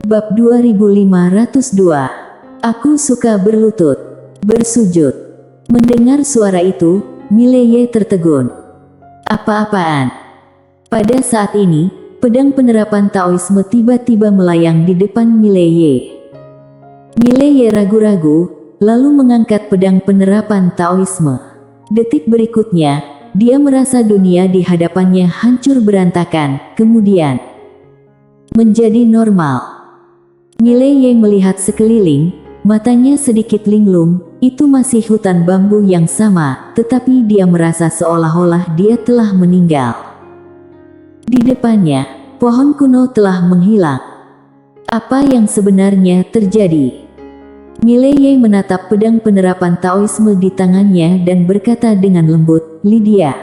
Bab 2502. Aku suka berlutut, bersujud. Mendengar suara itu, Mileye tertegun. Apa-apaan? Pada saat ini, pedang penerapan Taoisme tiba-tiba melayang di depan Mileye. Mileye ragu-ragu, lalu mengangkat pedang penerapan Taoisme. Detik berikutnya, dia merasa dunia di hadapannya hancur berantakan, kemudian menjadi normal. Mileye melihat sekeliling, matanya sedikit linglung, itu masih hutan bambu yang sama, tetapi dia merasa seolah-olah dia telah meninggal. Di depannya, pohon kuno telah menghilang. Apa yang sebenarnya terjadi? Mileye menatap pedang penerapan Taoisme di tangannya dan berkata dengan lembut, "Lydia."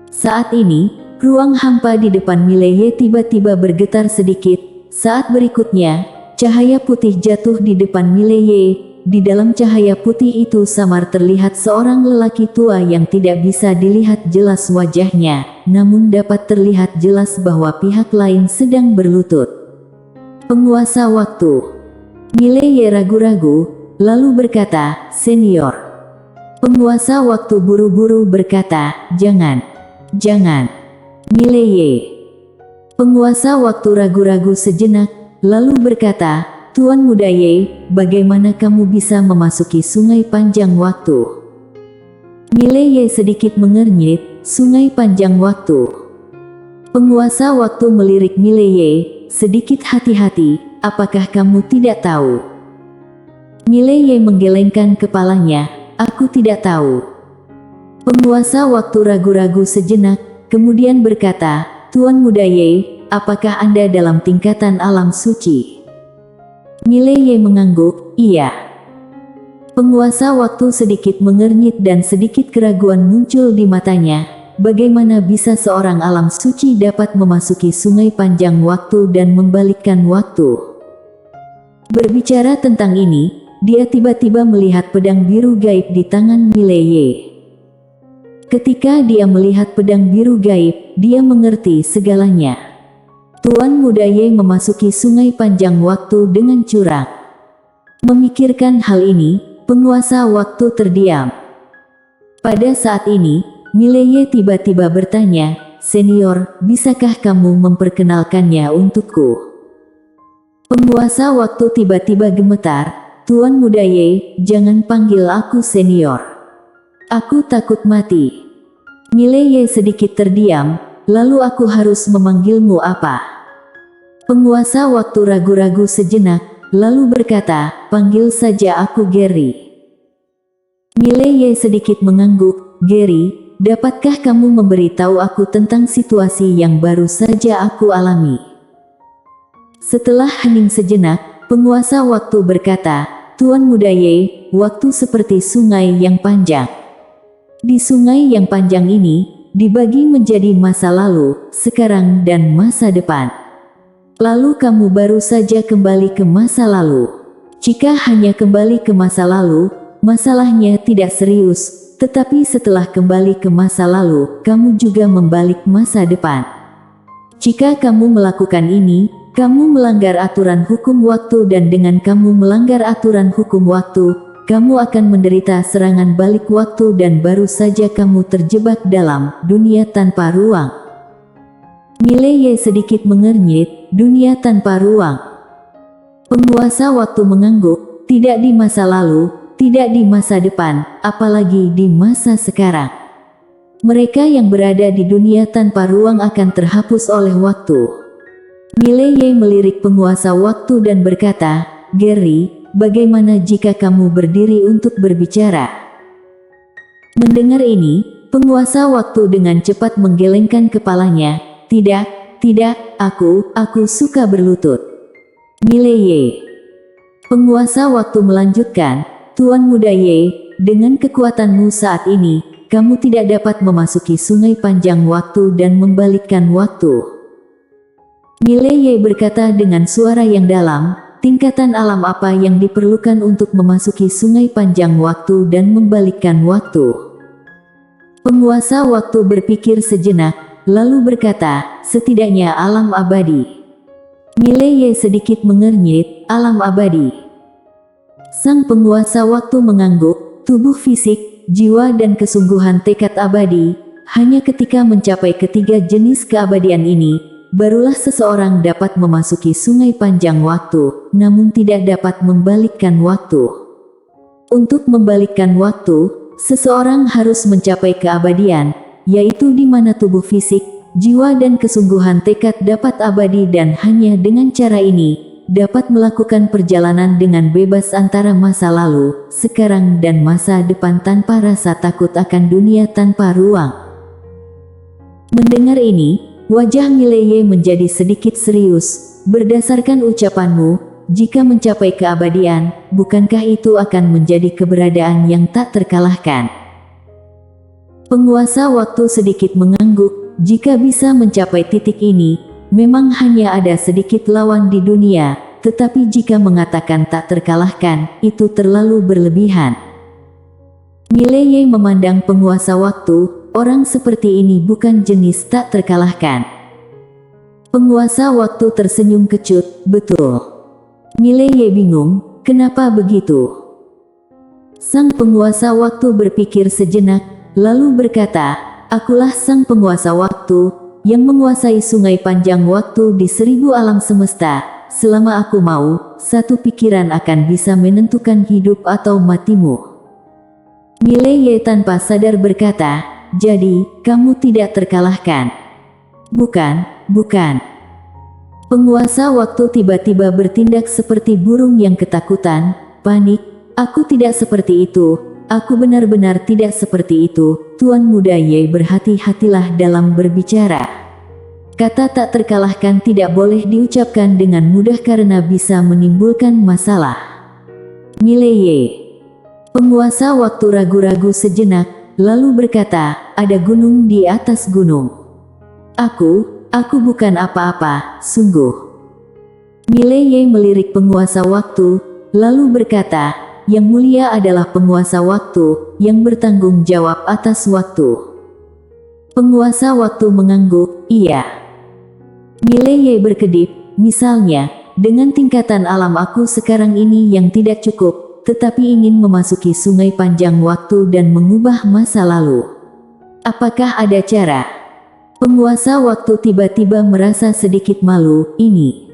Saat ini, ruang hampa di depan Mileye tiba-tiba bergetar sedikit. Saat berikutnya, cahaya putih jatuh di depan Mileye. Di dalam cahaya putih itu samar terlihat seorang lelaki tua yang tidak bisa dilihat jelas wajahnya, namun dapat terlihat jelas bahwa pihak lain sedang berlutut. Penguasa waktu. Mileye ragu-ragu, lalu berkata, "Senior." Penguasa waktu buru-buru berkata, "Jangan. Jangan. Mileye." Penguasa waktu ragu-ragu sejenak, lalu berkata, "Tuan Muda Ye, bagaimana kamu bisa memasuki sungai panjang waktu?" Mileye sedikit mengernyit, "Sungai panjang waktu." Penguasa waktu melirik Mileye, "Sedikit hati-hati, apakah kamu tidak tahu?" Mileye menggelengkan kepalanya, "Aku tidak tahu." Penguasa waktu ragu-ragu sejenak, kemudian berkata, "Tuan Muda Ye, apakah Anda dalam tingkatan alam suci?" Mileye mengangguk, "Iya." Penguasa waktu sedikit mengernyit dan sedikit keraguan muncul di matanya. Bagaimana bisa seorang alam suci dapat memasuki sungai panjang waktu dan membalikkan waktu? Berbicara tentang ini, dia tiba-tiba melihat pedang biru gaib di tangan Mileye. Ketika dia melihat pedang biru gaib, dia mengerti segalanya. Tuan Muda Ye memasuki sungai panjang waktu dengan curang. Memikirkan hal ini, penguasa waktu terdiam. Pada saat ini, Mileye tiba-tiba bertanya, "Senior, bisakah kamu memperkenalkannya untukku?" Penguasa waktu tiba-tiba gemetar, "Tuan Muda Ye, jangan panggil aku senior. Aku takut mati." Mileye sedikit terdiam, "Lalu aku harus memanggilmu apa?" Penguasa waktu ragu-ragu sejenak, lalu berkata, "Panggil saja aku Gary." Mileye sedikit mengangguk, "Gary, dapatkah kamu memberitahu aku tentang situasi yang baru saja aku alami?" Setelah hening sejenak, penguasa waktu berkata, "Tuan Muda Ye, waktu seperti sungai yang panjang. Di sungai yang panjang ini, dibagi menjadi masa lalu, sekarang dan masa depan. Lalu kamu baru saja kembali ke masa lalu. Jika hanya kembali ke masa lalu, masalahnya tidak serius, tetapi setelah kembali ke masa lalu, kamu juga membalik masa depan. Jika kamu melakukan ini, kamu melanggar aturan hukum waktu dan dengan kamu melanggar aturan hukum waktu, kamu akan menderita serangan balik waktu dan baru saja kamu terjebak dalam dunia tanpa ruang." Mileye sedikit mengernyit, "Dunia tanpa ruang." Penguasa waktu mengangguk, "Tidak di masa lalu, tidak di masa depan, apalagi di masa sekarang. Mereka yang berada di dunia tanpa ruang akan terhapus oleh waktu." Mileye melirik penguasa waktu dan berkata, "Gary, bagaimana jika kamu berdiri untuk berbicara?" Mendengar ini, penguasa waktu dengan cepat menggelengkan kepalanya, "Tidak, tidak, aku suka berlutut." Mileye. Penguasa waktu melanjutkan, "Tuan Muda Ye, dengan kekuatanmu saat ini, kamu tidak dapat memasuki sungai panjang waktu dan membalikkan waktu." Mileye berkata dengan suara yang dalam, "Tingkatan alam apa yang diperlukan untuk memasuki sungai panjang waktu dan membalikkan waktu?" Penguasa waktu berpikir sejenak, lalu berkata, "Setidaknya alam abadi." Mileye sedikit mengernyit, alam abadi. Sang penguasa waktu mengangguk, tubuh fisik, jiwa dan kesungguhan tekad abadi. Hanya ketika mencapai ketiga jenis keabadian ini, barulah seseorang dapat memasuki sungai panjang waktu, namun tidak dapat membalikkan waktu. Untuk membalikkan waktu, seseorang harus mencapai keabadian, yaitu di mana tubuh fisik, jiwa dan kesungguhan tekad dapat abadi, dan hanya dengan cara ini, dapat melakukan perjalanan dengan bebas antara masa lalu, sekarang dan masa depan tanpa rasa takut akan dunia tanpa ruang. Mendengar ini, wajah Mileye menjadi sedikit serius. Berdasarkan ucapanmu, jika mencapai keabadian, bukankah itu akan menjadi keberadaan yang tak terkalahkan? Penguasa waktu sedikit mengangguk. Jika bisa mencapai titik ini, memang hanya ada sedikit lawan di dunia, tetapi jika mengatakan tak terkalahkan, itu terlalu berlebihan. Mileye memandang penguasa waktu, orang seperti ini bukan jenis tak terkalahkan. Penguasa waktu tersenyum kecut, betul. Mileye bingung, kenapa begitu? Sang penguasa waktu berpikir sejenak, lalu berkata, "Akulah sang penguasa waktu, yang menguasai sungai panjang waktu di 1000 alam semesta. Selama aku mau, satu pikiran akan bisa menentukan hidup atau matimu." Mileye tanpa sadar berkata, "Jadi, kamu tidak terkalahkan?" "Bukan, bukan." Penguasa waktu tiba-tiba bertindak seperti burung yang ketakutan, panik. "Aku tidak seperti itu. Aku benar-benar tidak seperti itu, Tuan Muda Ye, berhati-hatilah dalam berbicara." Kata tak terkalahkan tidak boleh diucapkan dengan mudah karena bisa menimbulkan masalah. Mileye. Penguasa waktu ragu-ragu sejenak, lalu berkata, "Ada gunung di atas gunung. Aku bukan apa-apa, sungguh." Mileye melirik penguasa waktu, lalu berkata, "Yang mulia adalah penguasa waktu, yang bertanggung jawab atas waktu." Penguasa waktu mengangguk, "Iya." Mileye berkedip, "Misalnya, dengan tingkatan alam aku sekarang ini yang tidak cukup, tetapi ingin memasuki sungai panjang waktu dan mengubah masa lalu. Apakah ada cara?" Penguasa waktu tiba-tiba merasa sedikit malu, ini.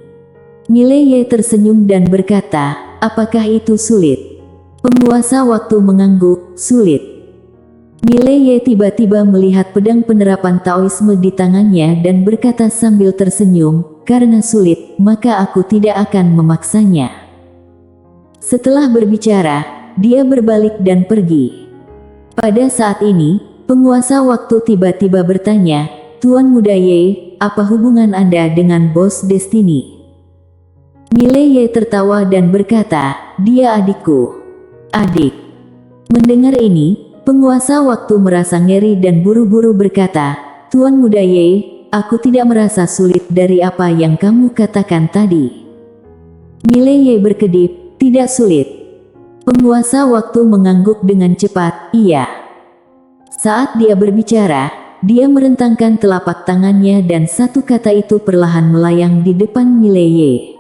Mileye tersenyum dan berkata, "Apakah itu sulit?" Penguasa waktu mengangguk, "Sulit." Mileye tiba-tiba melihat pedang penerapan Taoisme di tangannya dan berkata sambil tersenyum, "Karena sulit, maka aku tidak akan memaksanya." Setelah berbicara, dia berbalik dan pergi. Pada saat ini, penguasa waktu tiba-tiba bertanya, "Tuan Muda Ye, apa hubungan Anda dengan Bos Destiny?" Mileye tertawa dan berkata, "Dia adikku." "Adik?" Mendengar ini, penguasa waktu merasa ngeri dan buru-buru berkata, "Tuan Muda Ye, aku tidak merasa sulit dari apa yang kamu katakan tadi." Mileye berkedip, "Tidak sulit." Penguasa waktu mengangguk dengan cepat, "Iya." Saat dia berbicara, dia merentangkan telapak tangannya dan satu kata itu perlahan melayang di depan Mileye.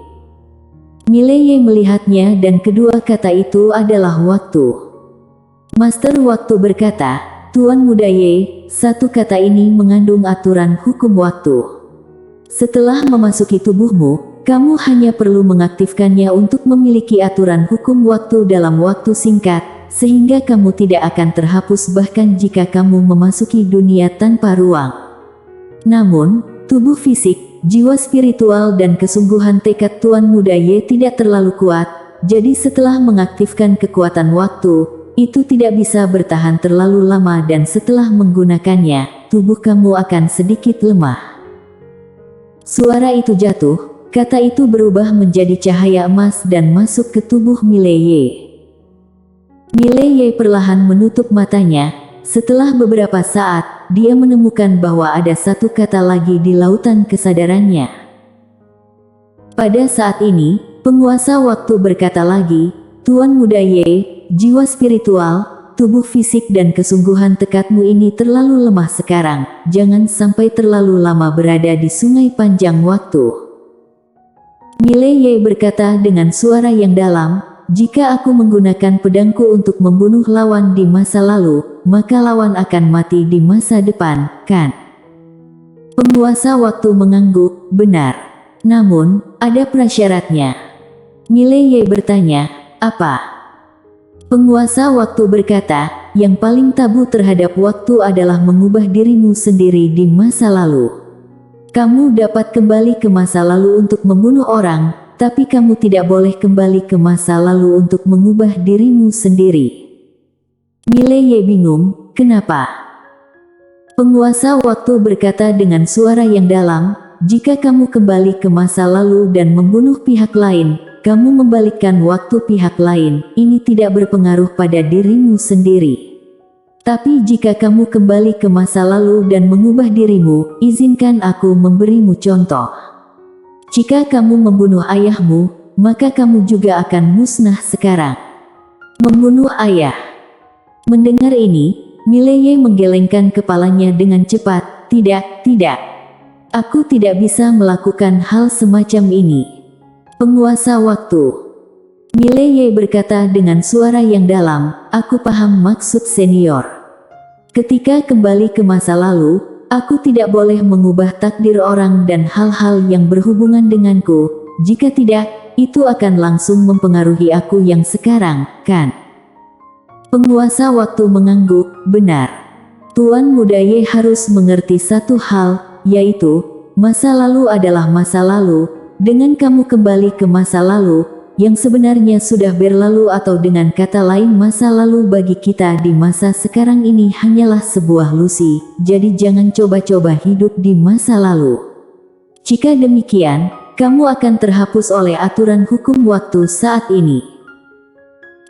Mileye melihatnya dan kedua kata itu adalah waktu. Master waktu berkata, "Tuan Muda Ye, satu kata ini mengandung aturan hukum waktu. Setelah memasuki tubuhmu, kamu hanya perlu mengaktifkannya untuk memiliki aturan hukum waktu dalam waktu singkat, sehingga kamu tidak akan terhapus bahkan jika kamu memasuki dunia tanpa ruang." Namun, tubuh fisik, jiwa spiritual dan kesungguhan tekad Tuan Muda Ye tidak terlalu kuat, jadi setelah mengaktifkan kekuatan waktu, itu tidak bisa bertahan terlalu lama dan setelah menggunakannya, tubuh kamu akan sedikit lemah. Suara itu jatuh, kata itu berubah menjadi cahaya emas dan masuk ke tubuh Mileye. Mileye perlahan menutup matanya. Setelah beberapa saat, dia menemukan bahwa ada satu kata lagi di lautan kesadarannya. Pada saat ini, penguasa waktu berkata lagi, "Tuan Muda Ye, jiwa spiritual, tubuh fisik dan kesungguhan tekadmu ini terlalu lemah sekarang, jangan sampai terlalu lama berada di sungai panjang waktu." Mileye berkata dengan suara yang dalam, jika aku menggunakan pedangku untuk membunuh lawan di masa lalu, maka lawan akan mati di masa depan, kan? Penguasa waktu mengangguk, benar. Namun, ada prasyaratnya. Mileye bertanya, apa? Penguasa waktu berkata, yang paling tabu terhadap waktu adalah mengubah dirimu sendiri di masa lalu. Kamu dapat kembali ke masa lalu untuk membunuh orang, tapi kamu tidak boleh kembali ke masa lalu untuk mengubah dirimu sendiri. Mileye bingung, kenapa? Penguasa waktu berkata dengan suara yang dalam, jika kamu kembali ke masa lalu dan membunuh pihak lain, kamu membalikkan waktu pihak lain, ini tidak berpengaruh pada dirimu sendiri. Tapi jika kamu kembali ke masa lalu dan mengubah dirimu, izinkan aku memberimu contoh. Jika kamu membunuh ayahmu, maka kamu juga akan musnah sekarang. Membunuh ayah. Mendengar ini, Mileye menggelengkan kepalanya dengan cepat. Tidak, tidak. Aku tidak bisa melakukan hal semacam ini. Penguasa waktu. Mileye berkata dengan suara yang dalam, aku paham maksud senior. Ketika kembali ke masa lalu, aku tidak boleh mengubah takdir orang dan hal-hal yang berhubungan denganku. Jika tidak, itu akan langsung mempengaruhi aku yang sekarang, kan? Penguasa waktu mengangguk, benar. Tuan Muda Ye harus mengerti satu hal, yaitu, masa lalu adalah masa lalu. Dengan kamu kembali ke masa lalu, yang sebenarnya sudah berlalu atau dengan kata lain masa lalu bagi kita di masa sekarang ini hanyalah sebuah ilusi, jadi jangan coba-coba hidup di masa lalu. Jika demikian, kamu akan terhapus oleh aturan hukum waktu saat ini.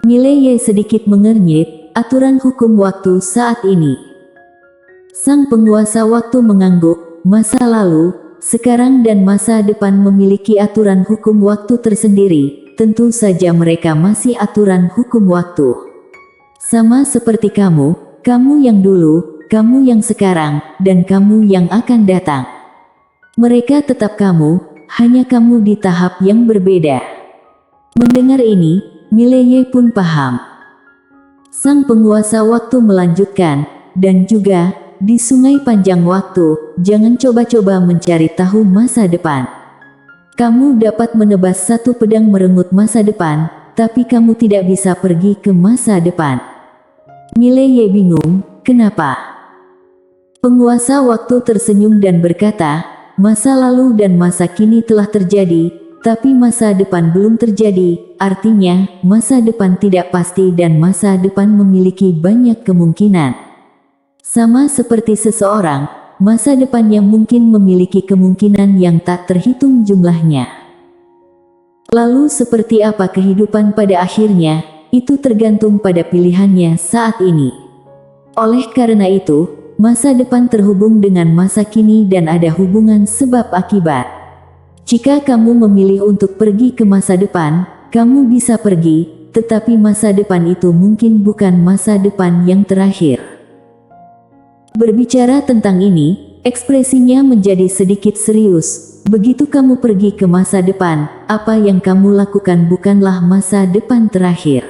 Mileye sedikit mengernyit, aturan hukum waktu saat ini. Sang penguasa waktu mengangguk, masa lalu, sekarang dan masa depan memiliki aturan hukum waktu tersendiri, tentu saja mereka masih aturan hukum waktu. Sama seperti kamu yang dulu, kamu yang sekarang, dan kamu yang akan datang. Mereka tetap kamu, hanya kamu di tahap yang berbeda. Mendengar ini, Mileye pun paham. Sang penguasa waktu melanjutkan, dan juga, di sungai panjang waktu, jangan coba-coba mencari tahu masa depan. Kamu dapat menebas satu pedang merenggut masa depan, tapi kamu tidak bisa pergi ke masa depan. Mileye bingung, kenapa? Penguasa waktu tersenyum dan berkata, masa lalu dan masa kini telah terjadi, tapi masa depan belum terjadi, artinya, masa depan tidak pasti dan masa depan memiliki banyak kemungkinan. Sama seperti seseorang, masa depannya mungkin memiliki kemungkinan yang tak terhitung jumlahnya. Lalu seperti apa kehidupan pada akhirnya, itu tergantung pada pilihannya saat ini. Oleh karena itu, masa depan terhubung dengan masa kini dan ada hubungan sebab akibat. Jika kamu memilih untuk pergi ke masa depan, kamu bisa pergi, tetapi masa depan itu mungkin bukan masa depan yang terakhir. Berbicara tentang ini, ekspresinya menjadi sedikit serius. Begitu kamu pergi ke masa depan, apa yang kamu lakukan bukanlah masa depan terakhir.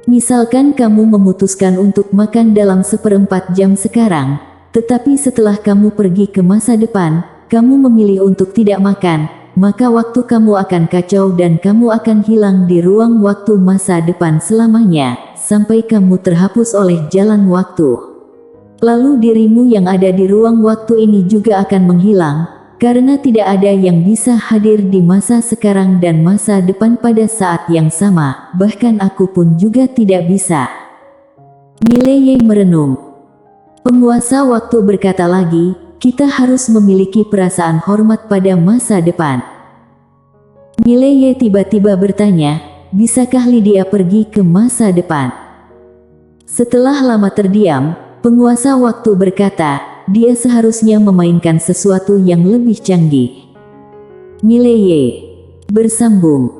Misalkan kamu memutuskan untuk makan dalam 1/4 jam sekarang, tetapi setelah kamu pergi ke masa depan, kamu memilih untuk tidak makan, maka waktu kamu akan kacau dan kamu akan hilang di ruang waktu masa depan selamanya, sampai kamu terhapus oleh jalan waktu. Lalu dirimu yang ada di ruang waktu ini juga akan menghilang, karena tidak ada yang bisa hadir di masa sekarang dan masa depan pada saat yang sama, bahkan aku pun juga tidak bisa. Mileye merenung. Penguasa waktu berkata lagi, kita harus memiliki perasaan hormat pada masa depan. Mileye tiba-tiba bertanya, bisakah Lydia pergi ke masa depan? Setelah lama terdiam, penguasa waktu berkata, dia seharusnya memainkan sesuatu yang lebih canggih. Mileye bersambung.